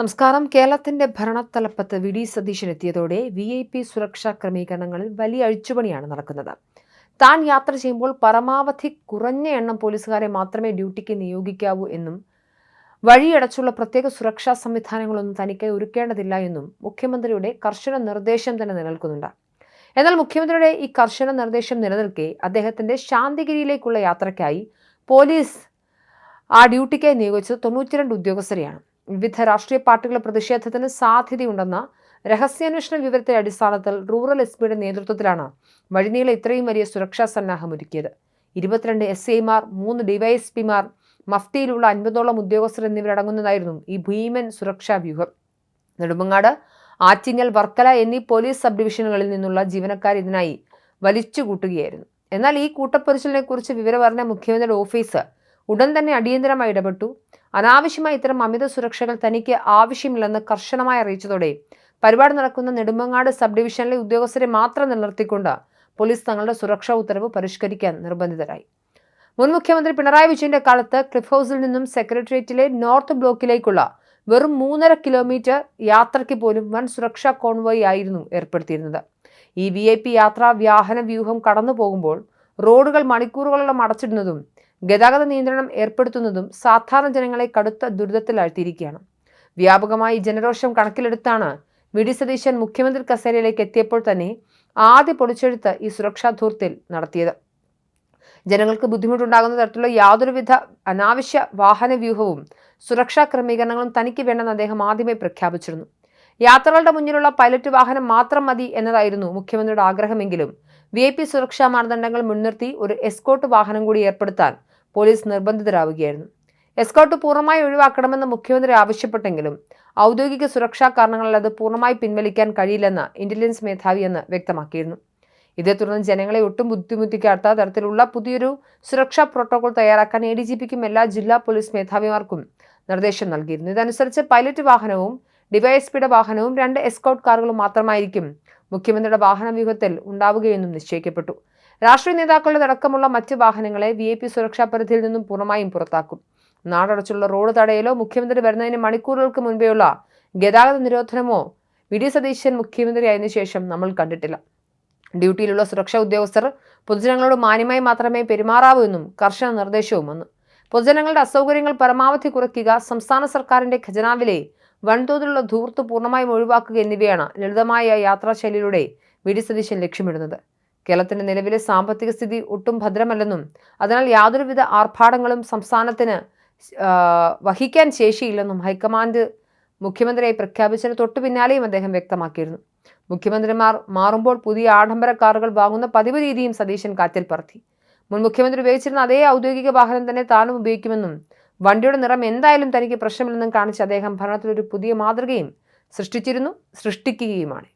നമസ്കാരം. കേരളത്തിന്റെ ഭരണത്തലപ്പത്ത് വി.ഡി. സതീശൻ എത്തിയതോടെ VIP സുരക്ഷാ ക്രമീകരണങ്ങളിൽ വലിയ അഴിച്ചുപണിയാണ് നടക്കുന്നത്. താൻ യാത്ര ചെയ്യുമ്പോൾ പരമാവധി കുറഞ്ഞ എണ്ണം പോലീസുകാരെ മാത്രമേ ഡ്യൂട്ടിക്ക് നിയോഗിക്കാവൂ എന്നും വഴിയടച്ചുള്ള പ്രത്യേക സുരക്ഷാ സംവിധാനങ്ങളൊന്നും തനിക്ക് ഒരുക്കേണ്ടതില്ല എന്നും മുഖ്യമന്ത്രിയുടെ കർശന നിർദ്ദേശം തന്നെ നിലനിൽക്കുന്നുണ്ട്. എന്നാൽ മുഖ്യമന്ത്രിയുടെ ഈ കർശന നിർദ്ദേശം നിലനിൽക്കെ അദ്ദേഹത്തിന്റെ ശാന്തിഗിരിയിലേക്കുള്ള യാത്രയ്ക്കായി പോലീസ് ഡ്യൂട്ടിക്കായി നിയോഗിച്ചത് 92 ഉദ്യോഗസ്ഥരെയാണ്. വിവിധ രാഷ്ട്രീയ പാർട്ടികളുടെ പ്രതിഷേധത്തിന് സാധ്യതയുണ്ടെന്ന രഹസ്യാന്വേഷണ വിവരത്തിന്റെ അടിസ്ഥാനത്തിൽ റൂറൽ SP നേതൃത്വത്തിലാണ് വഴിനീളെ ഇത്രയും വലിയ സുരക്ഷാ സന്നാഹം ഒരുക്കിയത്. 22 SIമാർ, 3 DYSPമാർ, മഫ്തിയിലുള്ള 50ഓളം ഉദ്യോഗസ്ഥർ എന്നിവരടങ്ങുന്നതായിരുന്നു ഈ ഭീമൻ സുരക്ഷാ വ്യൂഹം. നെടുമങ്ങാട്, ആറ്റിങ്ങൽ, വർക്കല എന്നീ പോലീസ് സബ് ഡിവിഷനുകളിൽ നിന്നുള്ള ജീവനക്കാർ ഇതിനായി വലിച്ചുകൂട്ടുകയായിരുന്നു. എന്നാൽ ഈ കൂട്ടപ്പൊരിച്ചിലിനെ കുറിച്ച് വിവരമറിഞ്ഞ മുഖ്യമന്ത്രിയുടെ ഓഫീസ് ഉടൻ തന്നെ അടിയന്തരമായി ഇടപെട്ടു. അനാവശ്യമായി ഇത്തരം അമിത സുരക്ഷകൾ തനിക്ക് ആവശ്യമില്ലെന്ന് കർശനമായി അറിയിച്ചതോടെ പരിപാടി നടക്കുന്ന നെടുമങ്ങാട് സബ് ഡിവിഷനിലെ ഉദ്യോഗസ്ഥരെ മാത്രം നിലനിർത്തിക്കൊണ്ട് പോലീസ് തങ്ങളുടെ സുരക്ഷാ ഉത്തരവ് പരിഷ്കരിക്കാൻ നിർബന്ധിതരായി. മുൻ മുഖ്യമന്ത്രി പിണറായി വിജയന്റെ കാലത്ത് ക്ലിഫ് ഹൗസിൽ നിന്നും സെക്രട്ടേറിയറ്റിലെ നോർത്ത് ബ്ലോക്കിലേക്കുള്ള വെറും 3.5 കിലോമീറ്റർ യാത്രയ്ക്ക് പോലും വൻ സുരക്ഷാ കോൺവോയ് ആയിരുന്നു ഏർപ്പെടുത്തിയിരുന്നത്. ഈ VIP യാത്രാ വാഹന വ്യൂഹം കടന്നു പോകുമ്പോൾ റോഡുകൾ മണിക്കൂറുകളോളം അടച്ചിടുന്നതും ഗതാഗത നിയന്ത്രണം ഏർപ്പെടുത്തുന്നതും സാധാരണ ജനങ്ങളെ കടുത്ത ദുരിതത്തിലാഴ്ത്തിയിരിക്കുകയാണ്. വ്യാപകമായി ജനരോഷം കണക്കിലെടുത്താണ് വി.ഡി. സതീശൻ മുഖ്യമന്ത്രി കസേരയിലേക്ക് എത്തിയപ്പോൾ തന്നെ ആദ്യ പൊടിച്ചെഴുത്ത് ഈ സുരക്ഷാ ധൂർത്തിൽ നടത്തിയത്. ജനങ്ങൾക്ക് ബുദ്ധിമുട്ടുണ്ടാകുന്ന തരത്തിലുള്ള യാതൊരുവിധ അനാവശ്യ വാഹന വ്യൂഹവും സുരക്ഷാ ക്രമീകരണങ്ങളും തനിക്ക് വേണ്ടെന്ന് അദ്ദേഹം ആദ്യമേ പ്രഖ്യാപിച്ചിരുന്നു. യാത്രകളുടെ മുന്നിലുള്ള പൈലറ്റ് വാഹനം മാത്രം മതി എന്നതായിരുന്നു മുഖ്യമന്ത്രിയുടെ ആഗ്രഹമെങ്കിലും VIP സുരക്ഷാ മാനദണ്ഡങ്ങൾ മുൻനിർത്തി ഒരു എസ്കോർട്ട് വാഹനം കൂടി ഏർപ്പെടുത്താൻ പോലീസ് നിർബന്ധിതരാവുകയായിരുന്നു. എസ്കോർട്ട് പൂർണ്ണമായി ഒഴിവാക്കണമെന്ന് മുഖ്യമന്ത്രി ആവശ്യപ്പെട്ടെങ്കിലും ഔദ്യോഗിക സുരക്ഷാ കാരണങ്ങളിൽ അത് പൂർണ്ണമായി പിൻവലിക്കാൻ കഴിയില്ലെന്ന് ഇന്റലിജൻസ് മേധാവി എന്ന് വ്യക്തമാക്കിയിരുന്നു. ഇതേ തുടർന്ന് ജനങ്ങളെ ഒട്ടും ബുദ്ധിമുട്ടിക്കാത്ത തരത്തിലുള്ള പുതിയൊരു സുരക്ഷാ പ്രോട്ടോകോൾ തയ്യാറാക്കാൻ ADGPക്കും എല്ലാ ജില്ലാ പോലീസ് മേധാവിമാർക്കും നിർദ്ദേശം നൽകിയിരുന്നു. ഇതനുസരിച്ച് പൈലറ്റ് വാഹനവും DYSPയുടെ വാഹനവും 2 എസ്കോർട്ട് കാറുകളും മാത്രമായിരിക്കും മുഖ്യമന്ത്രിയുടെ വാഹന വ്യൂഹത്തിൽ ഉണ്ടാവുകയെന്നും നിശ്ചയിക്കപ്പെട്ടു. രാഷ്ട്രീയ നേതാക്കളുടെ അടക്കമുള്ള മറ്റ് വാഹനങ്ങളെ VIP സുരക്ഷാ പരിധിയിൽ നിന്നും പൂർണ്ണമായും പുറത്താക്കും. നാടടച്ചുള്ള റോഡ് തടയലോ മുഖ്യമന്ത്രി വരുന്നതിന് മണിക്കൂറുകൾക്ക് മുൻപേയുള്ള ഗതാഗത നിരോധനമോ വി.ഡി. സതീശൻ മുഖ്യമന്ത്രിയായതിനു ശേഷം നമ്മൾ കണ്ടിട്ടില്ല. ഡ്യൂട്ടിയിലുള്ള സുരക്ഷാ ഉദ്യോഗസ്ഥർ പൊതുജനങ്ങളോട് മാന്യമായി മാത്രമേ പെരുമാറാവൂ എന്നും കർശന നിർദ്ദേശവും വന്നു. പൊതുജനങ്ങളുടെ അസൗകര്യങ്ങൾ പരമാവധി കുറയ്ക്കുക, സംസ്ഥാന സർക്കാരിന്റെ ഖജനാവിലെ വൻതോതിലുള്ള ധൂർത്ത് പൂർണ്ണമായും ഒഴിവാക്കുക എന്നിവയാണ് ലളിതമായ യാത്രാശൈലിയിലൂടെ വി.ഡി. സതീശൻ ലക്ഷ്യമിടുന്നത്. കേരളത്തിന്റെ നിലവിലെ സാമ്പത്തിക സ്ഥിതി ഒട്ടും ഭദ്രമല്ലെന്നും അതിനാൽ യാതൊരുവിധ ആർഭാടങ്ങളും സംസ്ഥാനത്തിന് വഹിക്കാൻ ശേഷിയില്ലെന്നും ഹൈക്കമാൻഡ് മുഖ്യമന്ത്രിയായി പ്രഖ്യാപിച്ചതിന് തൊട്ടു പിന്നാലെയും അദ്ദേഹം വ്യക്തമാക്കിയിരുന്നു. മുഖ്യമന്ത്രിമാർ മാറുമ്പോൾ പുതിയ ആഡംബര കാറുകൾ വാങ്ങുന്ന പതിവ് രീതിയും സതീശൻ കാറ്റിൽ പറത്തി. മുൻ മുഖ്യമന്ത്രി ഉപയോഗിച്ചിരുന്ന അതേ ഔദ്യോഗിക വാഹനം തന്നെ താനും ഉപയോഗിക്കുമെന്നും വണ്ടിയുടെ നിറം എന്തായാലും തനിക്ക് പ്രശ്നമില്ലെന്നും കാണിച്ച് അദ്ദേഹം ഭരണത്തിൽ ഒരു പുതിയ മാതൃകയും സൃഷ്ടിക്കുകയുമാണ്.